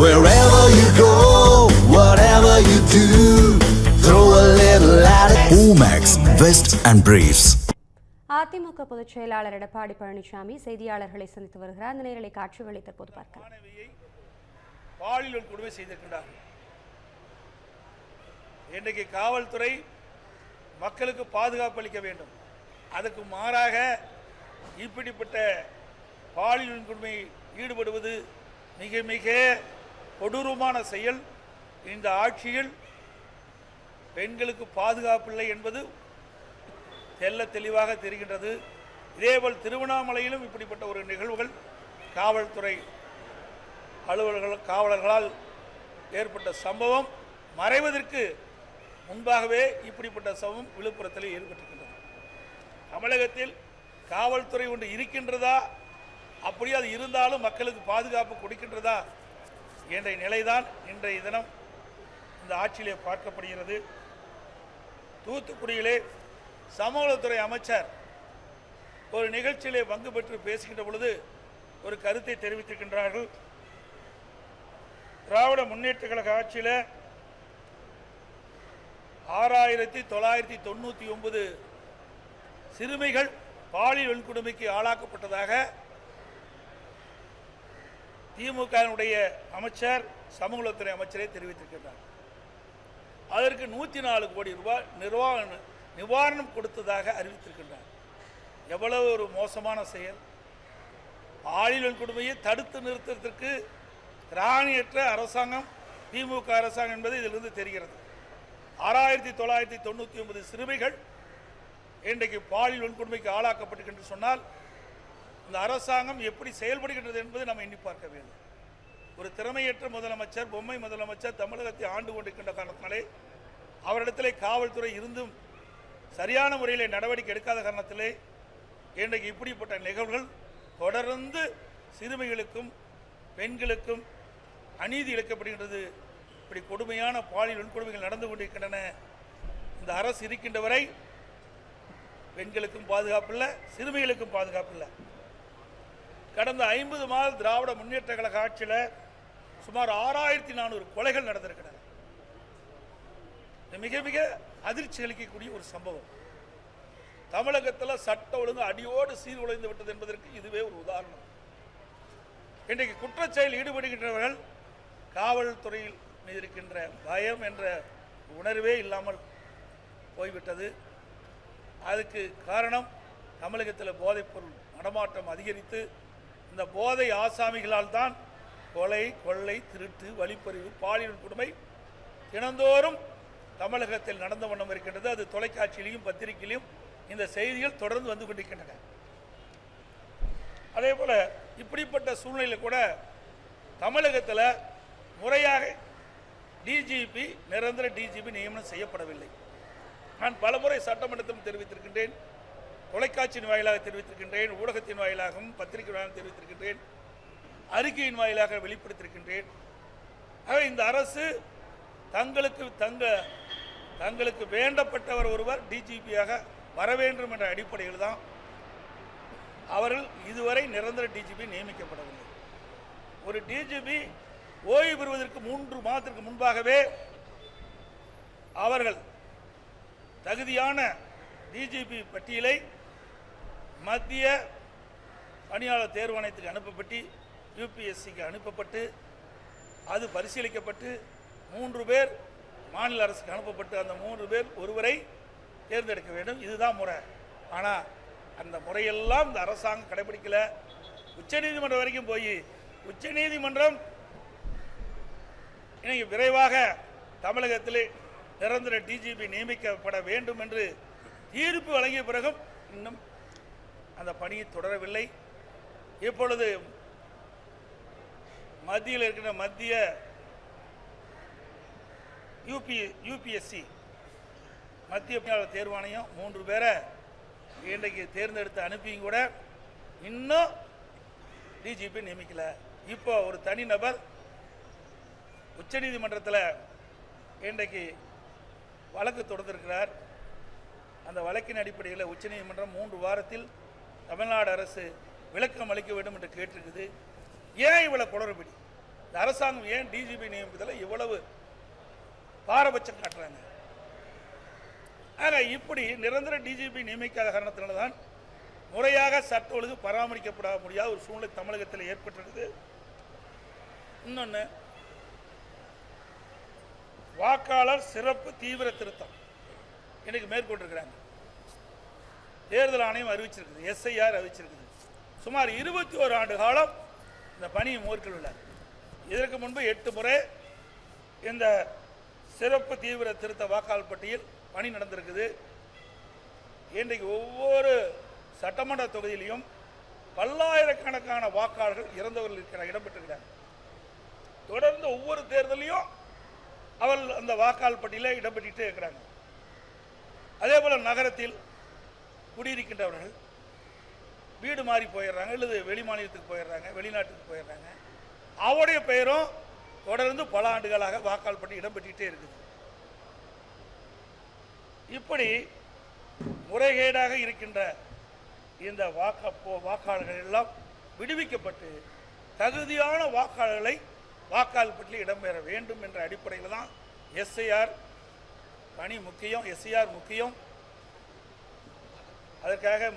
Wherever you go, whatever you do, throw a little at it. Omax, Vest and Briefs. AIADMK பொதுச் செயலாளர் எடப்பாடி பழனிசாமி செய்தியாளர்களை சந்தித்து வருகிறார். அந்த நேரலை காட்சிகளை தற்போது பார்க்கலாம். பாலியல் கொடுமை செய்திருக்கிறார். இன்றைக்கு காவல்துறை மக்களுக்கு பாதுகாப்பு அளிக்க வேண்டும். அதுக்கு மாறாக இப்படிப்பட்ட பாலியல் கொடுமை ஈடுபடுவது மிக மிக கொடூரமான செயல். இந்த ஆட்சியில் பெண்களுக்கு பாதுகாப்பு இல்லை என்பது தெல்ல தெளிவாக தெரிகின்றது. இதேபோல் திருவண்ணாமலையிலும் இப்படிப்பட்ட ஒரு நிகழ்வுகள் காவல்துறை காவலர்களால் ஏற்பட்ட சம்பவம் மறைவதற்கு முன்பாகவே இப்படிப்பட்ட சம்பவம் விழுப்புரத்தில் ஏற்பட்டிருக்கின்றது. தமிழகத்தில் காவல்துறை ஒன்று இருக்கின்றதா, அப்படி அது இருந்தாலும் மக்களுக்கு பாதுகாப்பு கொடுக்கின்றதா என்ற நிலைதான் இன்றைய தினம் இந்த ஆட்சியிலே பார்க்கப்படுகிறது. தூத்துக்குடியிலே சமூகத்துறை அமைச்சர் ஒரு நிகழ்ச்சியிலே பங்கு பெற்று பேசுகின்ற பொழுது ஒரு கருத்தை தெரிவித்திருக்கின்றார்கள். திராவிட முன்னேற்ற கழக ஆட்சியில் 6999 சிறுமிகள் பாலியல் வன்கொடுமைக்கு ஆளாக்கப்பட்டதாக திமுகவினுடைய அமைச்சர் சமூகத்துறை அமைச்சரே தெரிவித்திருக்கின்றார். அதற்கு 104 கோடி ரூபாய் நிவாரணம் கொடுத்ததாக அறிவித்திருக்கின்றார். எவ்வளவு ஒரு மோசமான செயல்! பாலியல் வன்கொடுமையை தடுத்து நிறுத்தத்திற்கு திராணியற்ற அரசாங்கம் திமுக அரசாங்கம் என்பது இதிலிருந்து தெரிகிறது. 6999 சிறுமிகள் இன்றைக்கு பாலியல் வன்கொடுமைக்கு ஆளாக்கப்பட்டு சொன்னால் இந்த அரசாங்கம் எப்படி செயல்படுகின்றது என்பதை நாம் எண்ணி பார்க்க வேண்டும். ஒரு திறமையற்ற முதலமைச்சர், பொம்மை முதலமைச்சர் தமிழகத்தை ஆண்டு கொண்டிருக்கின்ற காரணத்தினாலே அவரிடத்திலே காவல்துறை இருந்தும் சரியான முறையில் நடவடிக்கை எடுக்காத காரணத்திலே இன்றைக்கு இப்படிப்பட்ட நிகழ்வுகள் தொடர்ந்து சிறுமிகளுக்கும் பெண்களுக்கும் அநீதி இழைக்கப்படுகின்றது. இப்படி கொடுமையான பாலியல் வன்கொடுமைகள் நடந்து கொண்டிருக்கின்றன. இந்த அரசு இருக்கின்ற வரை பெண்களுக்கும் பாதுகாப்பு இல்லை, சிறுமிகளுக்கும் பாதுகாப்பு இல்லை. கடந்த 50 மாத திராவிட முன்னேற்ற கழக ஆட்சியில் சுமார் 6400 கொலைகள் நடந்திருக்கின்றன. மிக மிக அதிர்ச்சி அளிக்கக்கூடிய ஒரு சம்பவம். தமிழகத்தில் சட்ட ஒழுங்கு அடியோடு சீர்குலைந்து விட்டது என்பதற்கு இதுவே ஒரு உதாரணம். இன்றைக்கு குற்றச்செயல் ஈடுபடுகின்றவர்கள் காவல்துறையில் மீது இருக்கின்ற பயம் என்ற உணர்வே இல்லாமல் போய்விட்டது. அதுக்கு காரணம் தமிழகத்தில் போதைப்பொருள் நடமாட்டம் அதிகரித்து இந்த போதை ஆசாமிகளால் தான் கொலை, கொள்ளை, திருட்டு, வழிப்பறிவு, பாலியல் கொடுமை தினந்தோறும் தமிழகத்தில் நடந்த வண்ணம் இருக்கின்றது. அது தொலைக்காட்சியிலையும் பத்திரிகையிலும் இந்த செய்திகள் தொடர்ந்து வந்து கொண்டிருக்கின்றன. அதே போல இப்படிப்பட்ட சூழ்நிலையில் கூட தமிழகத்தில் முறையாக டிஜிபி, நிரந்தர டிஜிபி நியமனம் செய்யப்படவில்லை. நான் பலமுறை சட்டமன்றத்திலும் தெரிவித்திருக்கின்றேன், தொலைக்காட்சியின் வாயிலாக தெரிவித்திருக்கின்றேன், ஊடகத்தின் வாயிலாகவும் பத்திரிகை வாயிலாக தெரிவித்திருக்கின்றேன், அறிக்கையின் வாயிலாக வெளிப்படுத்தியிருக்கின்றேன். ஆக இந்த அரசு தங்களுக்கு வேண்டப்பட்டவர் ஒருவர் டிஜிபியாக வர வேண்டும் என்ற அடிப்படையில் தான் அவர்கள் இதுவரை நிரந்தர டிஜிபி நியமிக்கப்படவில்லை. ஒரு டிஜிபி ஓய்வு பெறுவதற்கு 3 மாதத்திற்கு முன்பாகவே அவர்கள் தகுதியான டிஜிபி பட்டியலை மத்திய பணியாளர் தேர்வாணையத்துக்கு அனுப்பப்பட்டு யூபிஎஸ்சிக்கு அனுப்பப்பட்டு அது பரிசீலிக்கப்பட்டு 3 பேர் மாநில அரசுக்கு அனுப்பப்பட்டு அந்த 3 பேர் ஒருவரை தேர்ந்தெடுக்க வேண்டும். இதுதான் முறை. ஆனால் அந்த முறையெல்லாம் இந்த அரசாங்கம் கடைபிடிக்கல. உச்சநீதிமன்றம் வரைக்கும் போய் உச்சநீதிமன்றம் இன்னைக்கு விரைவாக தமிழகத்தில் நிரந்தர டிஜிபி நியமிக்கப்பட வேண்டும் என்று தீர்ப்பு வழங்கிய பிறகும் இன்னும் அந்த பணியை தொடரவில்லை. இப்பொழுது மத்தியில் இருக்கிற மத்திய யூபிஎஸ்சி மத்திய பணியாளர் தேர்வாணையம் 3 பேரை இன்றைக்கு தேர்ந்தெடுத்து அனுப்பியும் கூட இன்னும் டிஜிபி நியமிக்கல. இப்போ ஒரு தனிநபர் உச்சநீதிமன்றத்தில் இன்றைக்கு வழக்கு தொடர்ந்திருக்கிறார். அந்த வழக்கின் அடிப்படையில் உச்சநீதிமன்றம் 3 வாரத்தில் தமிழ்நாடு அரசு விளக்கம் அளிக்க வேண்டும் என்று கேட்டிருக்குது. ஏன் இவ்வளவு குளறுபடி? இந்த அரசாங்கம் ஏன் டிஜிபி நியமிப்பதில் இவ்வளவு பாரபட்சம் காட்டுறாங்க? ஆக இப்படி நிரந்தர டிஜிபி நியமிக்காத காரணத்தினால்தான் முறையாக சட்ட ஒழுங்கு பராமரிக்கப்பட முடியாத ஒரு சூழ்நிலை தமிழகத்தில் ஏற்பட்டிருக்குது. இன்னொன்று, வாக்காளர் சிறப்பு தீவிர திருத்தம் இன்னைக்கு மேற்கொண்டிருக்கிறாங்க. தேர்தல் ஆணையம் அறிவிச்சிருக்குது, எஸ்ஐஆர் அறிவிச்சிருக்குது. சுமார் 21 ஆண்டு காலம் இந்த பணியை மேற்கொள்ளார். இதற்கு முன்பு 8 முறை இந்த சிறப்பு தீவிர திருத்த வாக்காளர் பட்டியல் பணி நடந்திருக்குது. இன்றைக்கு ஒவ்வொரு சட்டமன்ற தொகுதியிலையும் பல்லாயிரக்கணக்கான வாக்காளர்கள் இறந்தவர்கள் இருக்கிற இடம்பெற்றிருக்கிறார். தொடர்ந்து ஒவ்வொரு தேர்தலையும் அவர்கள் அந்த வாக்காளர் பட்டியலில் இடம்பெற்றே இருக்கிறாங்க. அதே போல் நகரத்தில் குடியிருக்கின்றவர்கள் வீடு மாறி போயிடுறாங்க, அல்லது வெளி மாநிலத்துக்கு போயிடுறாங்க, வெளிநாட்டுக்கு போயிடுறாங்க. அவருடைய பெயரும் தொடர்ந்து பல ஆண்டுகளாக வாக்காளர் பட்டியல் இடம்பெற்றே இருக்குது. இப்படி முறைகேடாக இருக்கின்ற இந்த வாக்காளர்கள் எல்லாம் விடுவிக்கப்பட்டு தகுதியான வாக்காளர்களை வாக்காளர் பட்டியலில் இடம்பெற வேண்டும் என்ற அடிப்படையில் தான் எஸ்ஐஆர் பணி முக்கியம், எஸ்ஐஆர் முக்கியம். அதற்காக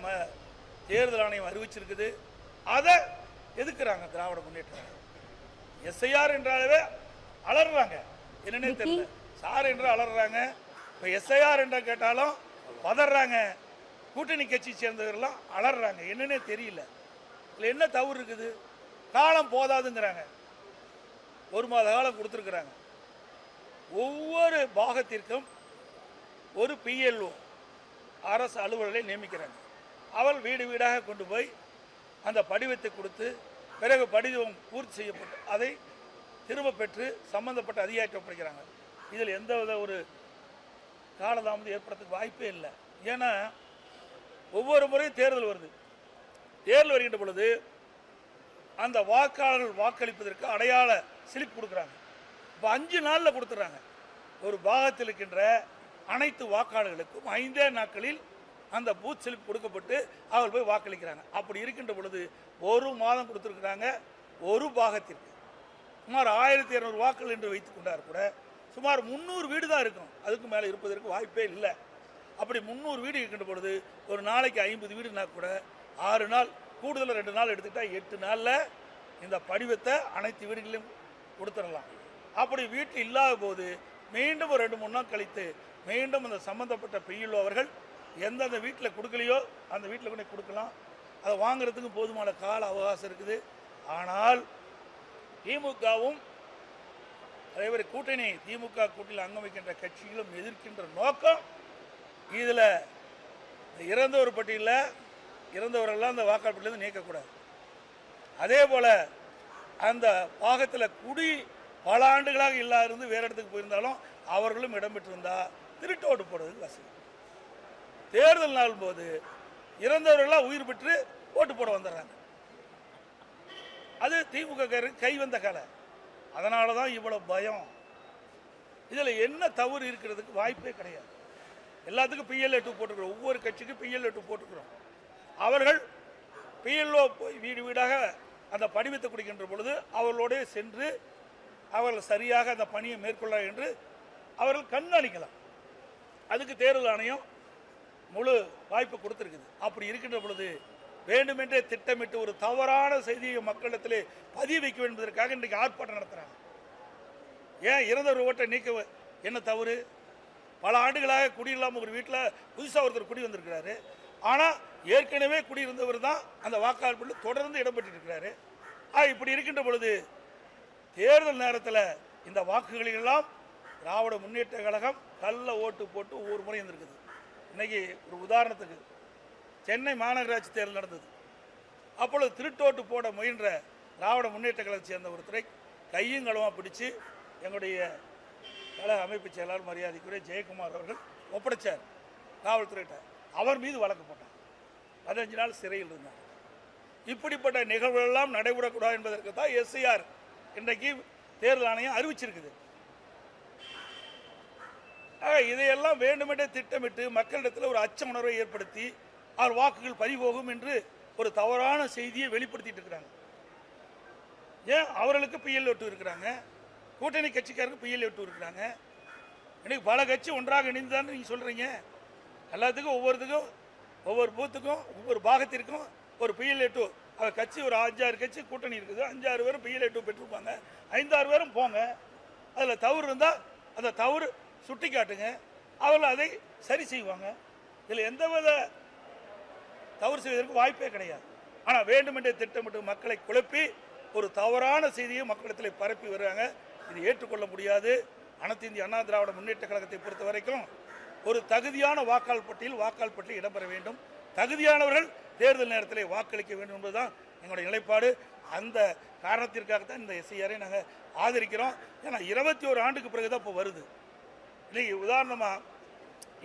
தேர்தல் ஆணையம் அறிவிச்சிருக்குது. அதை எதுக்குறாங்க திராவிட முன்னேற்றம். எஸ்ஐஆர் என்றாலே அலறாங்க, என்னன்னே தெரியல. சார் என்று அலறாங்க. இப்போ எஸ்ஐஆர் என்ற கேட்டாலும் பதறாங்க. கூட்டணி கட்சி சேர்ந்தவர்கள்லாம் அலறாங்க, என்னன்னே தெரியல. இதில் என்ன தவறு இருக்குது? காலம் போதாதுங்கிறாங்க. 1 மாத காலம் கொடுத்துருக்குறாங்க. ஒவ்வொரு பாகத்திற்கும் ஒரு பிஎல்ஓ அரசு அலுவலரை நியமிக்கிறாங்க. அவள் வீடு வீடாக கொண்டு போய் அந்த படிவத்தை கொடுத்து, பிறகு படிவம் பூர்த்தி செய்யப்பட்டு அதை திரும்ப பெற்று சம்பந்தப்பட்ட அதிகாரிகள் ஒப்படைக்கிறாங்க. இதில் எந்தவித ஒரு காலதாமதம் ஏற்படுறதுக்கு வாய்ப்பே இல்லை. ஏன்னா ஒவ்வொரு முறையும் தேர்தல் வருது. தேர்தல் வருகின்ற பொழுது அந்த வாக்காளர்கள் வாக்களிப்பதற்கு அடையாள ஸ்லிப் கொடுக்குறாங்க. இப்போ 5 நாளில் கொடுத்துட்றாங்க. ஒரு பாகத்தில் இருக்கின்ற அனைத்து வாக்காளர்களுக்கும் 5 நாட்களில் அந்த பூத் ஸ்லிப் கொடுக்கப்பட்டு அவர் போய் வாக்களிக்கிறாங்க. அப்படி இருக்கின்ற பொழுது 1 மாதம் கொடுத்துருக்குறாங்க. ஒரு பாகத்திற்கு சுமார் 1200 வாக்குகள் என்று வைத்துக் கொண்டார் கூட சுமார் 300 வீடு தான் இருக்கும். அதுக்கு மேலே இருப்பதற்கு வாய்ப்பே இல்லை. அப்படி 300 வீடு இருக்கின்ற பொழுது ஒரு நாளைக்கு 50 வீடுனா கூட 6 நாள், கூடுதல் 2 நாள் எடுத்துக்கிட்டால் 8 நாளில் இந்த படிவத்தை அனைத்து வீடுகளிலும் கொடுத்துடலாம். அப்படி வீட்டில் இல்லாத போது மீண்டும் ஒரு 2-3 நாள் கழித்து மீண்டும் அந்த சம்பந்தப்பட்ட பிஎல்ஓ அவர்கள் எந்தெந்த வீட்டில் கொடுக்கலையோ அந்த வீட்டில் கொண்டு கொடுக்கலாம். அதை வாங்குறதுக்கு போதுமான கால அவகாசம் இருக்குது. ஆனால் திமுகவும் அதேமாதிரி கூட்டணி திமுக கூட்டணியில் அங்கம் வைக்கின்ற கட்சிகளும் எதிர்க்கின்ற நோக்கம் இதில் இறந்தவர் பட்டியலில் இறந்தவரெல்லாம் அந்த வாக்காளர் பட்டியலிருந்து நீக்கக்கூடாது. அதே போல் அந்த பாகத்தில் குடி பல ஆண்டுகளாக இல்லாத வேறு இடத்துக்கு போயிருந்தாலும் அவர்களும் இடம்பெற்றிருந்தால் திருட்டு ஓட்டு போடுறதுக்கு வசதி. தேர்தல் நாள் போது இறந்தவர்களாம் உயிர் பெற்று ஓட்டு போட வந்துடுறாங்க. அது திமுக கை வந்த கலை. அதனால தான் இவ்வளோ பயம். இதில் என்ன தவறு இருக்கிறதுக்கு வாய்ப்பே கிடையாது. எல்லாத்துக்கும் பிஎல்ஏ 2 போட்டுக்கிறோம். ஒவ்வொரு கட்சிக்கும் பிஎல்ஏ 2 போட்டுக்கிறோம். அவர்கள் பிஎல்ஓ போய் வீடு வீடாக அந்த படிவத்தை கொடுக்கின்ற பொழுது அவர்களோடே சென்று அவர்கள் சரியாக அந்த பணியை மேற்கொள்ள என்று அவர்கள் கண்காணிக்கலாம். அதுக்கு தேர்தல் ஆணையம் முழு வாய்ப்பு கொடுத்துருக்குது. அப்படி இருக்கின்ற பொழுது வேண்டுமென்றே திட்டமிட்டு ஒரு தவறான செய்தியை மக்களிடத்திலே பதிவு வைக்க வேண்டும் என்பதற்காக இன்றைக்கு ஆர்ப்பாட்டம் நடத்துகிறாங்க. ஏன் இறந்தவர் ஓட்டை நீக்க என்ன தவறு? பல ஆண்டுகளாக குடியில்லாமல் ஒரு வீட்டில் புதுசாக ஒருத்தர் குடி வந்திருக்கிறாரு. ஆனால் ஏற்கனவே குடியிருந்தவர் தான் அந்த வாக்காளர் பட்டியலில் தொடர்ந்து இடம்பெற்று இருக்கிறாரு. இப்படி இருக்கின்ற பொழுது தேர்தல் நேரத்தில் இந்த வாக்குகளெல்லாம் திராவிட முன்னேற்ற கழகம் கள்ள ஓட்டு போட்டு ஒவ்வொரு முறை இருந்திருக்குது. இன்னைக்கு ஒரு உதாரணத்துக்கு சென்னை மாநகராட்சி தேர்தல் நடந்தது. அப்பொழுது திருட்டோட்டு போட முயன்ற திராவிட முன்னேற்ற கழகத்தை சேர்ந்த ஒருத்தரை கையும் களமாக பிடிச்சு எங்களுடைய கழக அமைப்பு செயலாளர் மரியாதைக்குரிய ஜெயக்குமார் அவர்கள் ஒப்படைச்சார் காவல்துறையிட்ட. அவர் மீது வழக்கு போட்டார். 15 நாள் சிறையில் இருந்தார். இப்படிப்பட்ட நிகழ்வுகளெல்லாம் நடைபெறக்கூடாது என்பதற்கு தான் எஸ்ஐஆர் இன்றைக்கு தேர்தல் ஆணையம் அறிவிச்சிருக்குது. இதையெல்லாம் வேண்டுமென்றே திட்டமிட்டு மக்களிடத்தில் ஒரு அச்ச உணர்வை ஏற்படுத்தி அவர் வாக்குகள் பறிபோகும் என்று ஒரு தவறான செய்தியை வெளிப்படுத்திட்டு இருக்கிறாங்க. ஏன் அவர்களுக்கு PLO2 இருக்கிறாங்க, கூட்டணி கட்சிக்காரருக்கு PLO2 இருக்கிறாங்க. இன்னைக்கு பல கட்சி ஒன்றாக இணைந்தான்னு நீங்கள் சொல்கிறீங்க. எல்லாத்துக்கும் ஒவ்வொருத்துக்கும் ஒவ்வொரு பூத்துக்கும் ஒவ்வொரு பாகத்திற்கும் ஒரு PLO2 கட்சி ஒரு 5-6 கட்சி கூட்டணி இருக்குது. 5-6 பேரும் PLO2 பெற்றிருப்பாங்க. 5-6 பேரும் போங்க. அதில் தவறு இருந்தால் அந்த தவறு சுட்டி காட்டுங்க, அவர்கள் அதை சரி செய்வாங்க. இதில் எந்தவித தவறு செய்வதற்கு வாய்ப்பே கிடையாது. ஆனால் வேண்டுமென்றே திட்டமிட்டு மக்களை குழப்பி ஒரு தவறான செய்தியை மக்களிடத்தில் பரப்பி வருவாங்க. இது ஏற்றுக்கொள்ள முடியாது. அனைத்து இந்திய அண்ணா திராவிட முன்னேற்ற கழகத்தை பொறுத்த வரைக்கும் ஒரு தகுதியான வாக்காளர் பட்டியல் இடம்பெற வேண்டும். தகுதியானவர்கள் தேர்தல் நேரத்தில் வாக்களிக்க வேண்டும் என்பதுதான் எங்களுடைய நிலைப்பாடு. அந்த காரணத்திற்காகத்தான் இந்த SIR நாங்கள் ஆதரிக்கிறோம். ஏன்னா 21 ஆண்டுக்கு பிறகு தான் இப்போ வருது. இன்னைக்கு உதாரணமாக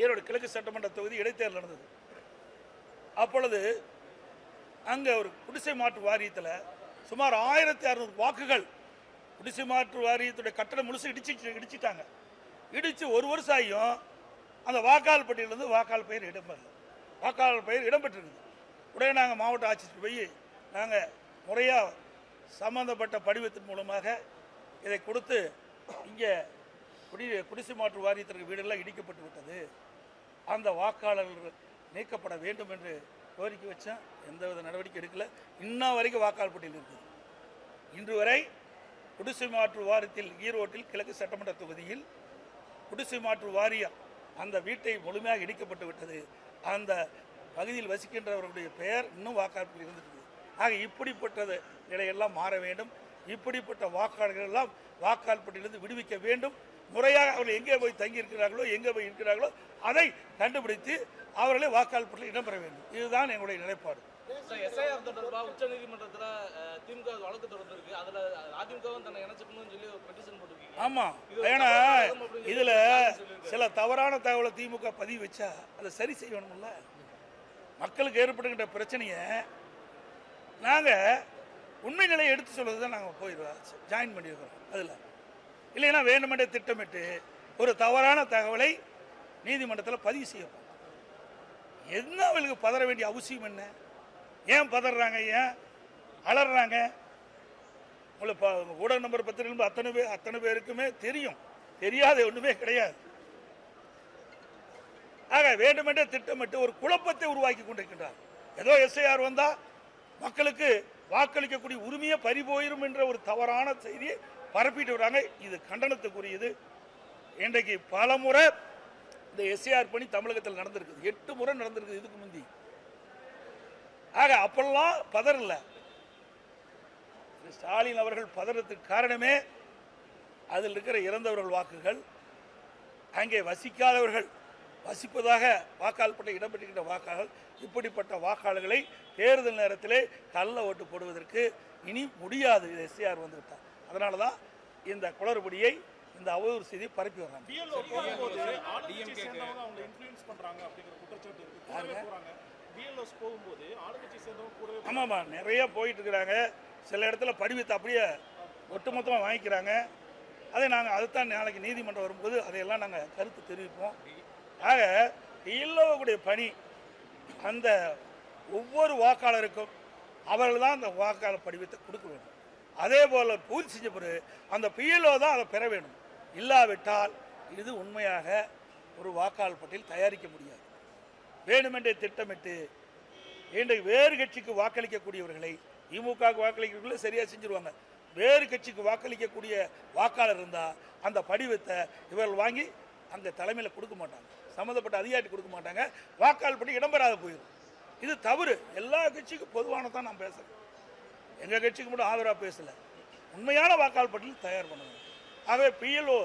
ஈரோடு கிழக்கு சட்டமன்ற தொகுதி இடைத்தேர்தல் நடந்தது. அப்பொழுது அங்கே ஒரு குடிசை மாற்று வாரியத்தில் சுமார் 1600 வாக்குகள் குடிசை மாற்று வாரியத்துடைய கட்டணம் முழுசு இடிச்சிட்டாங்க. இடித்து ஒரு வருஷம் ஆகியும் அந்த வாக்காளர் பட்டியலிருந்து வாக்காளர் பெயர் இடம்பெறல. வாக்காளர் பெயர் இடம்பெற்றிருக்குது. உடனே நாங்கள் மாவட்ட ஆட்சியர் போய் நாங்கள் முறையாக சம்பந்தப்பட்ட படிவத்தின் மூலமாக இதை கொடுத்து இங்கே குடிசை மாற்று வாரியத்திற்கு வீடெல்லாம் இடிக்கப்பட்டு விட்டது, அந்த வாக்காளர்கள் நீக்கப்பட வேண்டும் என்று கோரிக்கை வச்சேன். எந்தவித நடவடிக்கை எடுக்கல. இன்ன வரைக்கும் வாக்காளர் பட்டியல் இருக்குது. இன்று வரை குடிசை மாற்று வாரியத்தில் ஈரோட்டில் கிழக்கு சட்டமன்ற தொகுதியில் குடிசை மாற்று வாரியம் அந்த வீட்டை முழுமையாக இடிக்கப்பட்டு விட்டது. அந்த பகுதியில் வசிக்கின்றவர்களுடைய பெயர் இன்னும் வாக்காளர் பட்டியலில் இருந்துருக்கு. ஆக இப்படிப்பட்டது நிலையெல்லாம் மாற வேண்டும். இப்படிப்பட்ட வாக்காளர்கள் எல்லாம் வாக்காளர் பட்டியலிருந்து விடுவிக்க வேண்டும். முறையாக அவர்கள் எங்கே போய் தங்கியிருக்கிறார்களோ எங்கே போய் இருக்கிறார்களோ அதை கண்டுபிடித்து அவர்களே வாக்காளர் பட்டியலில் இடம்பெற வேண்டும். இதுதான் எங்களுடைய நிலைப்பாடு. SIR தொடர்பாக உச்சநீதிமன்றத்தில் திமுக வழக்கு தொடர்ந்துருக்கு. அதில் அதிமுகவும் தன்னை இணைச்சிக்கணும்னு சொல்லி ஒரு பெட்டிஷன் போட்டிருக்கீங்க. ஆமாம், ஏன்னா இதில் சில தவறான தகவலை திமுக பதிவு வச்சா அதை சரி செய்யணும்ல. மக்களுக்கு ஏற்படுகின்ற பிரச்சனையை நாங்கள் உண்மை நிலையை எடுத்து சொல்வது தான் நாங்கள் போயிடுவோம் ஜாயின் பண்ணியிருக்கிறோம். அதில் இல்லைன்னா வேண்டுமென்றே திட்டமிட்டு ஒரு தவறான தகவலை நீதிமன்றத்தில் பதிவு செய்யப்படும். என்ன அவளுக்கு பதற வேண்டிய அவசியம் என்ன? ஏன் பதறாங்க? ஏன் அலறாங்க? உங்களுக்கு ஊடக நம்பர் பத்திரிகை அத்தனை பேருக்குமே தெரியும். தெரியாத ஒன்றுமே கிடையாது. ஆக வேண்டுமென்றே திட்டமிட்டு ஒரு குழப்பத்தை உருவாக்கி கொண்டிருக்கின்றார். ஏதோ SIR வந்தால் மக்களுக்கு வாக்களிக்கக்கூடிய உரிமையை பறிபோயிரும் என்ற ஒரு தவறான செய்தியை பரப்பிட்டு வராங்க. இது கண்டனத்துக்குரியது. இன்றைக்கு பல முறை இந்த SIR பணி தமிழகத்தில் நடந்திருக்குது. 8 முறை நடந்திருக்குது இதுக்கு முந்தி. ஆக அப்பெல்லாம் பதறல. ஸ்டாலின் அவர்கள் பதறதுக்கு காரணமே அதில் இருக்கிற இறந்தவர்கள் வாக்குகள், அங்கே வசிக்காதவர்கள் வசிப்பதாக வாக்காளர் பட்டியலில் இடம்பெற்றிருக்கின்ற வாக்காளர்கள், இப்படிப்பட்ட வாக்காளர்களை தேர்தல் நேரத்திலே கள்ள ஓட்டு போடுவதற்கு இனி முடியாது. இது SIR வந்துவிட்டார். அதனால தான் இந்த குளறுபடியை இந்த அவதூறு செய்தியை பரப்பி வர்றாங்க. ஆமாம்மா, நிறைய போயிட்டு இருக்கிறாங்க. சில இடத்துல படிவத்தை அப்படியே ஒட்டுமொத்தமாக வாங்கிக்கிறாங்க. அதை நாங்கள் அதுதான் நாளைக்கு நீதிமன்றம் வரும்போது அதையெல்லாம் நாங்கள் கருத்து தெரிவிப்போம். ஆக PLOவுடைய பணி அந்த ஒவ்வொரு வாக்காளருக்கும் அவர்கள் தான் அந்த வாக்காளர் படிவத்தை கொடுக்க வேண்டும். அதே போல் பூர்த்தி செஞ்ச பிறகு அந்த PLO தான் அதை பெற வேண்டும். இல்லாவிட்டால் இது உண்மையாக ஒரு வாக்காளர் பட்டியல் தயாரிக்க முடியாது. வேண்டுமென்றே திட்டமிட்டு இன்றைக்கு வேறு கட்சிக்கு வாக்களிக்கக்கூடியவர்களை திமுகவுக்கு வாக்களிக்கிறவர்களே சரியாக செஞ்சுருவாங்க. வேறு கட்சிக்கு வாக்களிக்கக்கூடிய வாக்காளர் இருந்தால் அந்த படிவத்தை இவர்கள் வாங்கி அங்கே தலைமையில் கொடுக்க மாட்டாங்க, சம்மந்தப்பட்ட அதிகாரி கொடுக்க மாட்டாங்க, வாக்காளர் பட்டியல் இடம்பெறாத போயிடும். இது தவறு. எல்லா கட்சிக்கும் பொதுவானதான் நான் பேசுகிறேன். எங்கள் கட்சிக்கு மட்டும் ஆதரவாக பேசலை. உண்மையான வாக்காளர் பட்டியல் தயார் பண்ணணும். ஆகவே PLO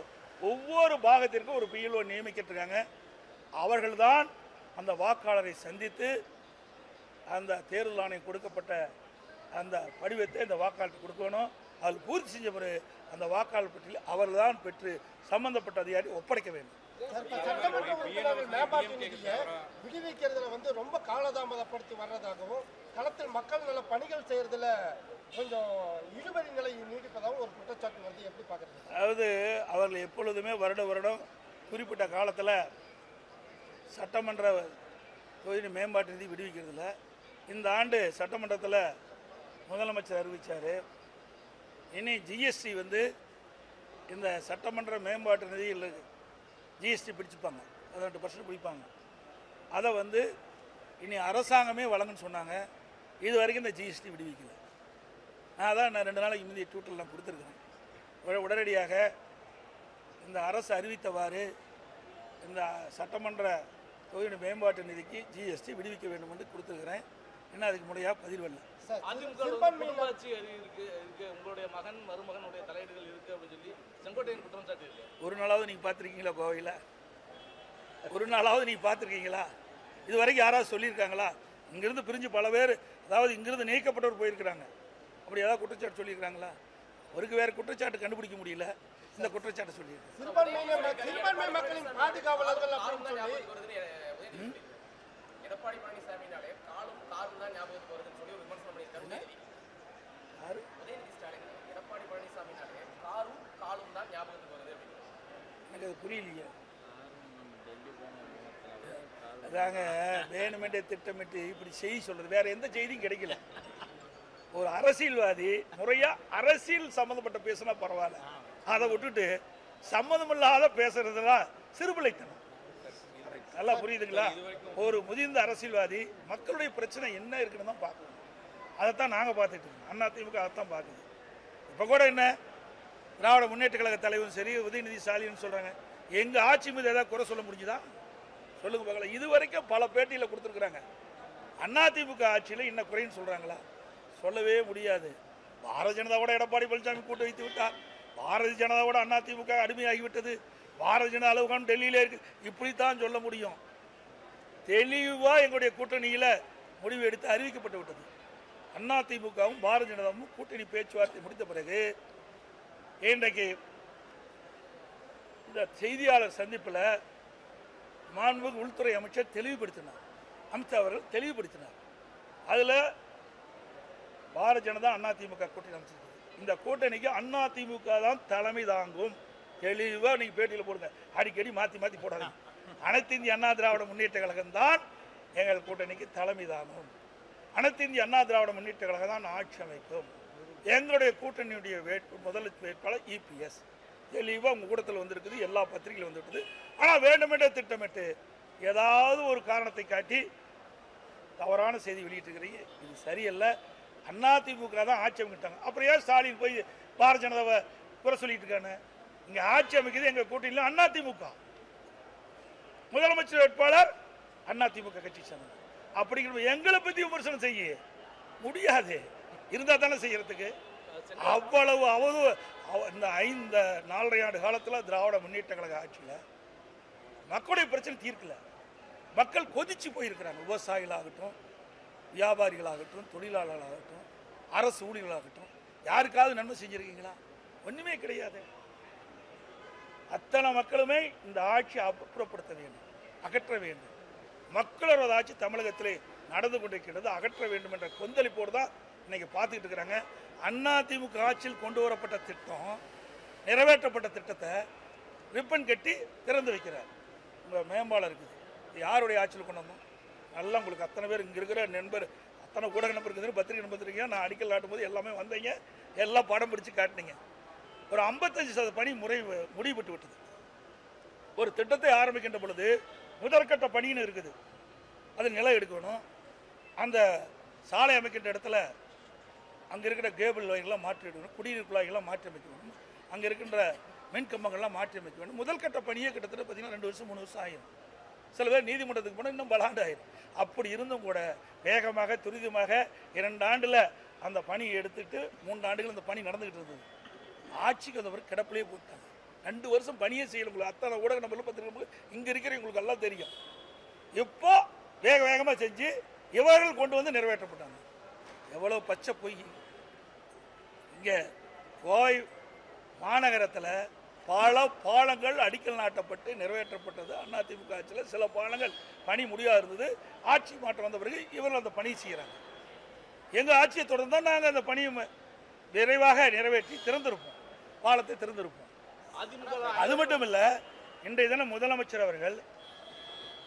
ஒவ்வொரு பாகத்திற்கும் ஒரு PLO நியமிக்கிட்டிருக்காங்க. அவர்கள்தான் அந்த வாக்காளரை சந்தித்து அந்த தேர்தல் ஆணையம் கொடுக்கப்பட்ட அந்த படிவத்தை இந்த வாக்காளருக்கு கொடுக்கணும். அதில் பூர்த்தி செஞ்ச பிறகு அந்த வாக்காளர் பட்டியல் அவர்கள்தான் பெற்று சம்பந்தப்பட்ட அதிகாரி ஒப்படைக்க வேண்டும். விடுவிக்கிறதுல ரொம்ப காலதாமதப்படுத்தி வர்றதாகவும் களத்தில் மக்கள் நல பணிகள் செய்யறதுல கொஞ்சம் இழுபறி நிலை நீடிப்பதாகவும் ஒரு குற்றச்சாட்டு வந்து எப்படி பார்க்குறது? அதாவது அவர்கள் எப்பொழுதுமே வருடம் குறிப்பிட்ட காலத்தில் சட்டமன்ற தொகுதி மேம்பாட்டு நிதி விடுவிக்கிறதுல இந்த ஆண்டு சட்டமன்றத்தில் முதலமைச்சர் அறிவித்தார். இனி ஜிஎஸ்டி வந்து இந்த சட்டமன்ற மேம்பாட்டு நிதியில் ஜிஎஸ்டி பிடிச்சிப்பாங்க, 18% பிடிப்பாங்க. அதை வந்து இனி அரசாங்கமே வழங்குன்னு சொன்னாங்க. இது வரைக்கும் இந்த ஜிஎஸ்டி விடுவிக்கல. நான் 2 நாளைக்கு முந்தைய ட்விட்டரில் நான் கொடுத்துருக்குறேன். உடனடியாக இந்த அரசு அறிவித்தவாறு இந்த சட்டமன்ற தொகுதி மேம்பாட்டு நிதிக்கு ஜிஎஸ்டி விடுவிக்க வேண்டும் என்று கொடுத்துருக்கிறேன். இன்னும் அதுக்கு முறையாக பதில் வரல. அதிமுக குடும்பாட்சி இருக்கு, உங்களுடைய மகன் மருமகனுடைய தலையீடுகள் இருக்கு அப்படின்னு சொல்லி செங்கோட்டையன் குற்றம் சாட்டியிருக்கு. ஒரு நாளாவது நீங்கள் பார்த்துருக்கீங்களா கோவையில்? ஒரு நாளாவது நீங்கள் பார்த்துருக்கீங்களா? இது வரைக்கும் யாராவது சொல்லியிருக்காங்களா? இங்கிருந்து பிரிஞ்சு பல பேர், அதாவது இங்கிருந்து நீக்கப்பட்டவர் போயிருக்கிறாங்க. அப்படி ஏதாவது குற்றச்சாட்டு சொல்லியிருக்காங்களா? அவருக்கு வேறு குற்றச்சாட்டு கண்டுபிடிக்க முடியல, இந்த குற்றச்சாட்டை சொல்லியிருக்காங்க. சிறுபான்மை மக்களின் பாதுகாவலர்கள் அப்படின்னு சொல்லி எடப்பாடி பழனிசாமினாலே காலும் காரும் தான் ஞாபகத்துக்கு வருதுன்னு சொல்லி ஒரு விமர்சனம் பண்ணியிருக்காரு. யாரு? உதயநிதி ஸ்டாலின் எடப்பாடி பழனிசாமினாலே காரும் காலும் தான் ஞாபகத்துக்கு வருது அப்படின்னு. எனக்கு அது புரியலையே. அதாங்க வேணுமென்றே திட்டமிட்டு இப்படி செய்தி சொல்றது, வேற எந்த செய்தியும் கிடைக்கல. ஒரு அரசியல்வாதி முறையா அரசியல் சம்மந்தப்பட்ட பேசினா பரவாயில்ல, அதை விட்டுட்டு சம்மந்தமில்லாத பேசுறதுலாம் சிறுபிள்ளைத்தனம். நல்லா புரியுதுங்களா? ஒரு முதிர்ந்த அரசியல்வாதி மக்களுடைய பிரச்சனை என்ன இருக்குன்னு தான் பார்க்கணும். அதைத்தான் நாங்கள் பார்த்துட்டு இருக்கோம். அதிமுக அதைத்தான் பார்க்குது. இப்போ கூட என்ன திராவிட முன்னேற்ற கழக தலைவரும் சரி, உதயநிதி ஸ்டாலின் சொல்கிறாங்க, எங்கள் ஆட்சி மீது ஏதாவது குறை சொல்ல முடிஞ்சுதா? சொல்லுங்க பார்க்கலாம். இது வரைக்கும் பல பேட்டியில் கொடுத்துருக்குறாங்க. அதிமுக ஆட்சியில் இன்னும் குறைன்னு சொல்கிறாங்களா? சொல்லவே முடியாது. பாரதிய ஜனதாவோட எடப்பாடி பழனிசாமி கூட்டு வைத்து விட்டார். பாரதிய ஜனதாவோட அதிமுக அடிமையாகிவிட்டது. பாரதிய ஜனதா அளவுக்கான டெல்லியிலே இருக்கு. இப்படித்தான் சொல்ல முடியும். தெளிவாக எங்களுடைய கூட்டணியில் முடிவு எடுத்து அறிவிக்கப்பட்டு விட்டது. அதிமுகவும் பாரதிய ஜனதாவும் கூட்டணி பேச்சுவார்த்தை முடித்த பிறகு இன்றைக்கு இந்த செய்தியாளர் சந்திப்பில் மாண்புமிகு உள்துறை அமைச்சர் தெளிவுபடுத்தினார். அமித்ஷா அவர்கள் தெளிவுபடுத்தினார். அதில் பாரதிய ஜனதா அதிமுக கூட்டணி அமைச்சிருக்கு. இந்த கூட்டணிக்கு அதிமுக தான் தலைமை தாங்கும். தெளிவாக நீங்கள் பேட்டியில் போடுங்க, அடிக்கடி மாற்றி மாற்றி போடாதீங்க. அனைத்து இந்திய அண்ணா திராவிட முன்னேற்ற கழகம் தான் எங்கள் கூட்டணிக்கு தலைமை தாங்கும். அனைத்து இந்திய அண்ணா திராவிட முன்னேற்ற கழகம் தான் ஆட்சி அமைக்கும். எங்களுடைய கூட்டணியுடைய முதல் வேட்பாளர் இபிஎஸ். தெளிவாக உங்கள் கூட்டத்தில் வந்திருக்குது, எல்லா பத்திரிகையிலும் வந்துருக்குது. ஆனால் வேண்டுமென்றே திட்டமிட்டு ஏதாவது ஒரு காரணத்தை காட்டி தவறான செய்தி வெளியிட்டிருக்கிறீங்க. இது சரியல்ல. அதிமுக தான் ஆட்சி அமைக்கிட்டாங்க. அப்புறம் ஏன் ஸ்டாலின் போய் பாரதிய ஜனதாவை குறை சொல்லிட்டு இருக்காங்க? இங்கே ஆட்சி அமைக்கிறது எங்கள் கூட்டணியில் அதிமுக. முதலமைச்சர் வேட்பாளர் அதிமுக கட்சி சேர்ந்தது. அப்படிங்கிற எங்களை பற்றி விமர்சனம் செய்ய முடியாது. இருந்தால் தானே செய்யறதுக்கு. அவ்வளவு இந்த 4.5 ஆண்டு காலத்தில் திராவிட முன்னேற்ற கழக ஆட்சியில் மக்களுடைய பிரச்சனை தீர்க்கல. மக்கள் கொதிச்சு போயிருக்கிறாங்க. விவசாயிகளாகட்டும், வியாபாரிகளாகட்டும், தொழிலாளர்களாகட்டும், அரசு ஊழியர்களாகட்டும், யாருக்காவது நன்மை செஞ்சிருக்கீங்களா? ஒன்றுமே கிடையாது. அத்தனை மக்களுமே இந்த ஆட்சியை அப்புறப்படுத்த வேண்டும், அகற்ற வேண்டும். மக்களோட ஆட்சி தமிழகத்திலே நடந்து கொண்டிருக்கிறது, அகற்ற வேண்டும் என்ற கொந்தளிப்போடு தான் இன்னைக்கு பார்த்துக்கிட்டு இருக்கிறாங்க. அதிமுக ஆட்சியில் கொண்டு வரப்பட்ட திட்டம், நிறைவேற்றப்பட்ட திட்டத்தை ரிப்பன் கட்டி திறந்து வைக்கிறார். உங்கள் மேம்பாலம் இருக்குது. யாருடைய ஆட்சியில் கொண்டு வந்தோம்? நல்லா உங்களுக்கு அத்தனை பேர் இங்கே இருக்கிற நண்பர், அத்தனை ஊடக நம்பர் இருக்குது, பத்திரிகை நம்பர் இருக்கீங்க. நான் அடிக்கல் நாட்டும் போது எல்லாமே வந்தீங்க, எல்லாம் படம் பிடிச்சி காட்டினீங்க. ஒரு 55% பணி முடிவுபட்டு விட்டது. ஒரு திட்டத்தை ஆரம்பிக்கின்ற பொழுது முதற்கட்ட பணின்னு இருக்குது. அது நிலம் எடுக்கணும். அந்த சாலை அமைக்கின்ற இடத்துல அங்கே இருக்கிற கேபிள் லைன்லாம் மாற்றி எடுக்கணும், குடிநீர் குழாய்கள்லாம் மாற்றி அமைக்க வேணும், அங்கே இருக்கின்ற மின் கம்பங்கள்லாம் மாற்றி அமைக்க வேண்டும். முதல் கட்ட பணியே கிட்டத்தட்ட பார்த்தீங்கன்னா 2 வருஷம் 3 வருஷம் ஆயிரும். சில பேர் நீதிமன்றத்துக்கு போனால் இன்னும் பல ஆண்டு ஆயிரும். அப்படி இருந்தும் கூட வேகமாக துரிதமாக 2 ஆண்டில் அந்த பணியை எடுத்துட்டு 3 ஆண்டுகள் அந்த பணி நடந்துகிட்டு இருந்தது. ஆட்சிக்கு அந்த கிடப்பிலே போட்டாங்க. 2 வருஷம் பணியே செய்யல. உங்களுக்கு அத்தனை ஊடக நம்பர் பத்திரிகை இங்கே இருக்கிறவங்களுக்கு எல்லாம் தெரியும். இப்போ வேகமாக செஞ்சு இவர்கள் கொண்டு வந்து நிறைவேற்றப்பட்டாங்க. எவ்வளோ பச்சை பொய்! இங்கே கோவை மாநகரத்தில் பல பாலங்கள் அடிக்கல் நாட்டப்பட்டு நிறைவேற்றப்பட்டது. அதிமுக ஆட்சியில் சில பாலங்கள் பணி முடியாது இருந்தது. ஆட்சி மாற்றம் வந்த பிறகு இவர்கள் அந்த பணி செய்கிறாங்க. எங்கள் ஆட்சியை தொடர்ந்து தான் நாங்கள் அந்த பணியை விரைவாக நிறைவேற்றி திறந்திருப்போம், பாலத்தை திறந்திருப்போம். அது மட்டும் இல்லை, இன்றைய தினம் முதலமைச்சர் அவர்கள்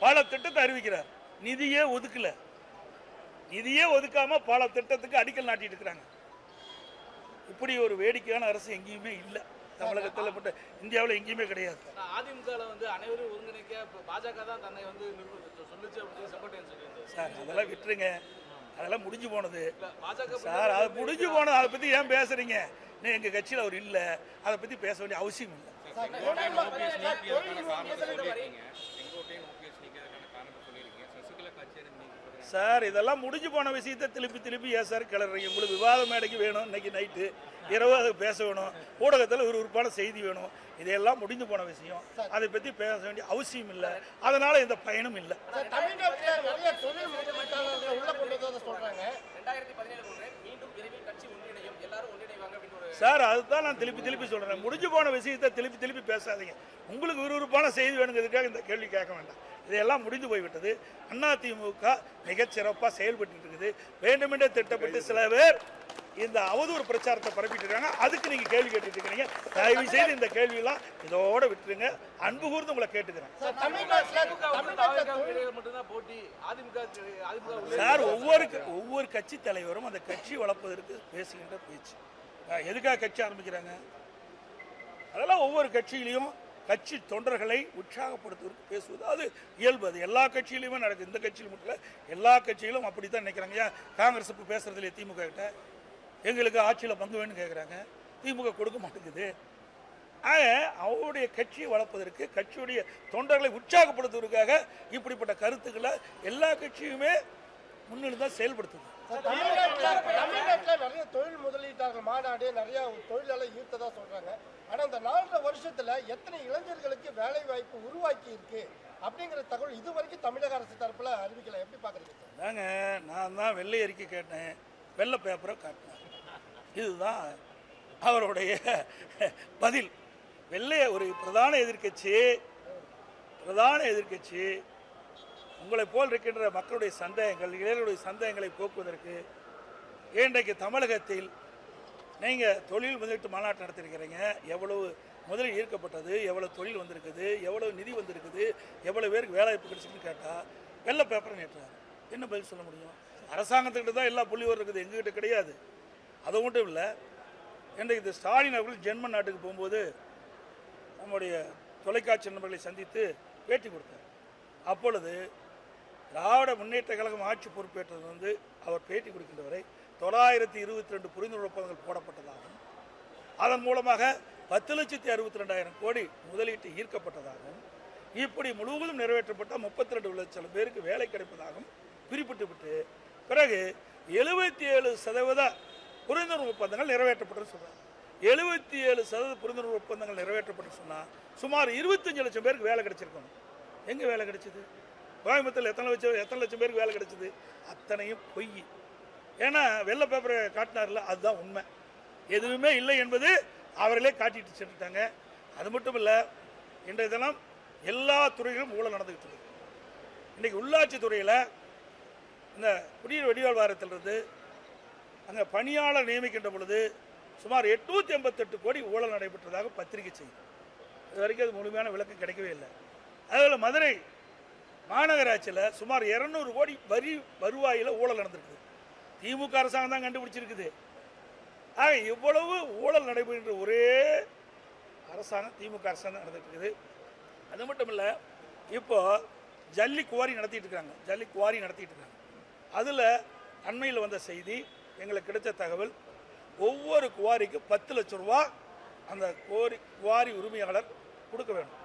பல திட்டத்தை அறிவிக்கிறார். நிதியே ஒதுக்கல. நிதியே ஒதுக்காம பல திட்டத்துக்கு அடிக்கல் நாட்டிட்டு இருக்கிறாங்க. இப்படி ஒரு வேடிக்கையான அரசு எங்கேயுமே இல்லை, தமிழகத்தில் மட்டும், இந்தியாவில் எங்கேயுமே கிடையாது. அதிமுகவில் வந்து அனைவரும் ஒருங்கிணைக்க பாஜக தான் தன்னை வந்து சொல்லிச்சு அப்படின்னு செங்கோட்டையன் சொல்லியிருந்தார். சார் அதெல்லாம் விட்டுருங்க, அதெல்லாம் முடிஞ்சு போனது பாஜக சார். அது முடிஞ்சு போனது, அதை பற்றி ஏன் பேசுறீங்க? எங்கள் கட்சியில் அவர் இல்லை, அதை பற்றி பேச வேண்டிய அவசியம் இல்லை. சார் இதெல்லாம் முடிஞ்சு போன விஷயத்தை திருப்பி ஏன் சார் கிளறீங்க? உங்களுக்கு விவாத மேடைக்கு வேணும், இன்னைக்கு நைட்டு இரவு அதை பேச வேணும், ஊடகத்தில் விறுவிறுப்பான செய்தி வேணும், இதெல்லாம் முடிஞ்சு போன விஷயம், அதை பற்றி பேச வேண்டிய அவசியம் இல்லை, அதனால எந்த பயனும் இல்லை. தமிழ்நாட்டில் நிறைய தொழில் முதலீட்டாளர்கள் உள்ள கொண்டு வந்து சொல்றாங்க 2017 மீண்டும் விரைவில் கட்சி ஒன்றிணையும், எல்லாரும் ஒன்றிணைவாங்க அப்படின்னு ஒரு சார் அதுதான் நான் திருப்பி சொல்றேன். முடிஞ்சு போன விஷயத்தை திருப்பி பேசாதீங்க. உங்களுக்கு விறுவிறுப்பான செய்தி வேணுங்கிறதுக்காக இந்த கேள்வி கேட்க வேண்டாம். இதெல்லாம் முடிந்து போய்விட்டது. அதிமுக மிகச்சிறப்பாக செயல்பட்டு இருக்குது. வேண்டுமென்றே திட்டப்பட்டு சில பேர் இந்த அவதூறு பிரச்சாரத்தை பரப்பிட்டு இருக்காங்க. அதுக்கு நீங்க கேள்வி கேட்டுட்டு இருக்கீங்க. தயவு செய்து இந்த கேள்வியெல்லாம் இதோட விட்டுருங்க. அன்பு கூர்ந்து உங்களை கேட்டுக்கிறேன் சார். ஒவ்வொரு கட்சி தலைவரும் அந்த கட்சி வளர்ப்பதற்கு பேசுகின்ற பேச்சு. எதுக்காக கட்சி ஆரம்பிக்கிறாங்க? அதெல்லாம் ஒவ்வொரு கட்சியிலையும் கட்சி தொண்டர்களை உற்சாகப்படுத்துவதற்கு பேசுவது அது இயல்பு. அது எல்லா கட்சியிலுமே நடக்குது. இந்த கட்சியில் மட்டும் இல்லை, எல்லா கட்சியிலும் அப்படி தான் நினைக்கிறாங்க. ஏன் காங்கிரஸ் இப்போ பேசுறதுல திமுக கிட்ட எங்களுக்கு ஆட்சியில் பங்கு வேணும்னு கேட்குறாங்க, திமுக கொடுக்க மாட்டேங்குது. ஆக அவருடைய கட்சியை வளர்ப்பதற்கு, கட்சியுடைய தொண்டர்களை உற்சாகப்படுத்துவதற்காக இப்படிப்பட்ட கருத்துக்களை எல்லா கட்சியுமே முன்னிருந்து தான் செயல்படுத்துது. தமிழ்நாட்டில் நிறைய தொழில் முதலீட்டாளர்கள் மாநாடு நிறைய தொழிலாளர் ஈர்த்ததா சொல்றாங்க. ஆனா இந்த 4 வருஷத்துல எத்தனை இளைஞர்களுக்கு வேலை வாய்ப்பு உருவாக்கி இருக்கு அப்படிங்கிற தகவல் இது வரைக்கும் தமிழக அரசு தரப்புல அறிவிக்கல. எப்படி பாக்குறீங்க? தாங்க நான் தான் வெள்ளை அறிக்கை கேட்டேன், வெள்ளை பேப்பரை காட்டினேன். இதுதான் அவருடைய பதில். வெள்ளைய ஒரு பிரதான எதிர்க்கட்சி உங்களை போல் இருக்கின்ற மக்களுடைய சந்தேகங்கள், இளைஞருடைய சந்தேகங்களை போக்குவதற்கு இன்றைக்கு தமிழகத்தில் நீங்கள் தொழில் முதலீட்டு மாநாட்டு நடத்திருக்கிறீங்க. எவ்வளவு முதலில் ஈர்க்கப்பட்டது, எவ்வளவு தொழில் வந்திருக்குது, எவ்வளவு நிதி வந்திருக்குது, எவ்வளவு பேருக்கு வேலை வாய்ப்பு கிடைச்சின்னு கேட்டால் வெள்ளை பேப்பரை நேற்றார். என்ன பதில் சொல்ல முடியும்? அரசாங்கத்துக்கிட்ட தான் எல்லா புள்ளிவரம் இருக்குது, எங்ககிட்ட கிடையாது. அது மட்டும் இல்லை, இன்றைக்கு இந்த ஸ்டாலின் அவர்கள் ஜெர்மன் நாட்டுக்கு போகும்போது நம்முடைய தொலைக்காட்சி நண்பர்களை சந்தித்து பேட்டி கொடுத்தார். அப்பொழுது திராவிட முன்னேற்ற கழகம் ஆட்சி பொறுப்பேற்றது அவர் பேட்டி கொடுக்கின்ற வரை 922 புரிந்துணர்வு ஒப்பந்தங்கள் போடப்பட்டதாகவும், அதன் மூலமாக 10,62,000 கோடி முதலீட்டு ஈர்க்கப்பட்டதாகவும், இப்படி முழுவதும் நிறைவேற்றப்பட்ட 32 லட்சம் பேருக்கு வேலை கிடைப்பதாகவும் குறிப்பிட்டு பிறகு 77% புரிந்துணர்வு ஒப்பந்தங்கள் நிறைவேற்றப்பட்டு சொல்றாங்க. 77% புரிந்துணர்வு ஒப்பந்தங்கள் நிறைவேற்றப்பட்டு சொன்னால் சுமார் 25 லட்சம் பேருக்கு வேலை கிடைச்சிருக்கணும். எங்கே வேலை கிடைச்சிது? கோயம்புத்தூரில் எத்தனை லட்சம் பேருக்கு வேலை கிடைச்சிது? அத்தனையும் பொய். ஏன்னா வெள்ளை பேப்பரை காட்டினார்ல, அதுதான் உண்மை. எதுவுமே இல்லை என்பது அவர்களே காட்டிட்டு சென்றுட்டாங்க. அது மட்டும் இல்லை, இன்றைய தினம் எல்லா துறையிலும் ஊழல் நடந்துகிட்டு இருக்கு. இன்றைக்கி உள்ளாட்சி துறையில் இந்த குடிநீர் வடிகால் வாரத்திலிருந்து அங்கே பணியாளர் நியமிக்கின்ற பொழுது சுமார் 888 கோடி ஊழல் நடைபெற்றதாக பத்திரிகை செய்தி. இது வரைக்கும் அது முழுமையான விளக்கம் கிடைக்கவே இல்லை. அதேபோல் மதுரை மாநகராட்சியில் சுமார் 200 கோடி வருவாயில் ஊழல் நடந்திருக்குது. திமுக அரசாங்கம் தான் கண்டுபிடிச்சிருக்குது. ஆக இவ்வளவு ஊழல் நடைபெறுகின்ற ஒரே அரசாங்கம் திமுக அரசாங்கம் நடந்துட்டு இருக்குது. அது மட்டும் இல்லை, இப்போ ஜல்லி குவாரி நடத்திட்டு இருக்காங்க. அதில் அண்மையில் வந்த செய்தி, எங்களுக்கு கிடைச்ச தகவல், ஒவ்வொரு குவாரிக்கு 10 லட்சம் ரூபா அந்த குவாரி உரிமையாளர் கொடுக்க வேண்டும்.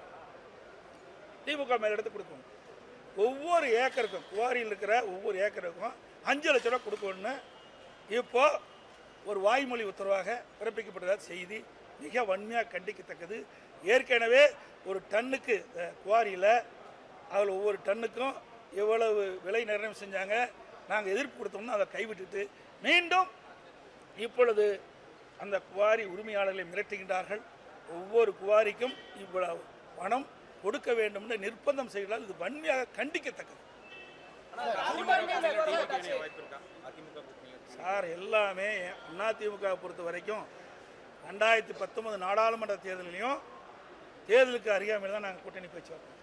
திமுக மேலிடத்து கொடுக்கணும். ஒவ்வொரு ஏக்கருக்கும், குவாரியில் இருக்கிற ஒவ்வொரு ஏக்கருக்கும் 5 லட்சம் ரூபா கொடுக்கணும்னு இப்போ ஒரு வாய்மொழி உத்தரவாக பிறப்பிக்கப்பட்டதாக செய்தி மிக வன்மையாக கண்டிக்கத்தக்கது. ஏற்கனவே ஒரு டன்னுக்கு குவாரியில் அதில் ஒவ்வொரு டன்னுக்கும் எவ்வளவு விலை நிர்ணயம் செஞ்சாங்க, நாங்கள் எதிர்ப்பு கொடுத்தோம்னா அதை கைவிட்டுட்டு மீண்டும் இப்பொழுது அந்த குவாரி உரிமையாளர்களை மிரட்டுகின்றார்கள். ஒவ்வொரு குவாரிக்கும் இவ்வளவு பணம் கொடுக்க வேண்டும் என்று நிர்பந்தம் செய்கிறால் இது வன்மையாக கண்டிக்கத்தக்கது. சார் எல்லாமே அதிமுக பொறுத்த வரைக்கும் 2019 நாடாளுமன்ற தேர்தலையும் தேர்தலுக்கு அறியாமல் தான் நாங்கள் கூட்டணி பேச்சுவார்த்தை.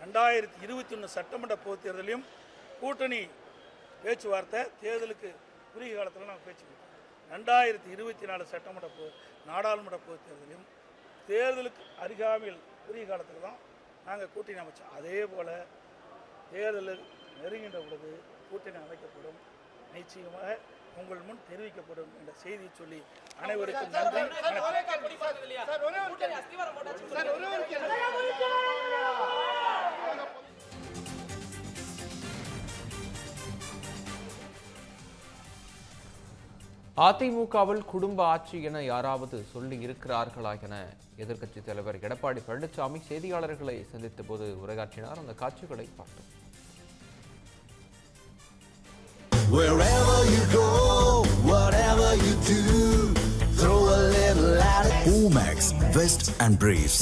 2021 சட்டமன்ற பொதுத் தேர்தலையும் கூட்டணி பேச்சுவார்த்தை, தேர்தலுக்கு குறுகிய காலத்தில் நாங்கள் பேச்சு கொடுத்தோம். 2024 சட்டமன்ற நாடாளுமன்ற பொதுத் தேர்தலையும் தேர்தலுக்கு அருகாமையில் குறுகிய காலத்தில் தான் நாங்கள் கூட்டணி அமைச்சோம். அதே போல் தேர்தலில் நெருங்கின்ற பொழுது கூட்டணி அமைக்கப்படும், நிச்சயமாக உங்கள் முன் தெரிவிக்கப்படும் என்ற செய்தியை சொல்லி அனைவருக்கும் நன்றி. அதிமுகவில் குடும்ப ஆட்சி என யாராவது சொல்லி இருக்கிறார்களா என எதிர்க்கட்சித் தலைவர் எடப்பாடி பழனிசாமி செய்தியாளர்களை சந்தித்த போது உரையாற்றினார். அந்த காட்சிகளை பார்த்தோம். Wherever you go, whatever you do, throw a little at it. Omax, Vest and Briefs.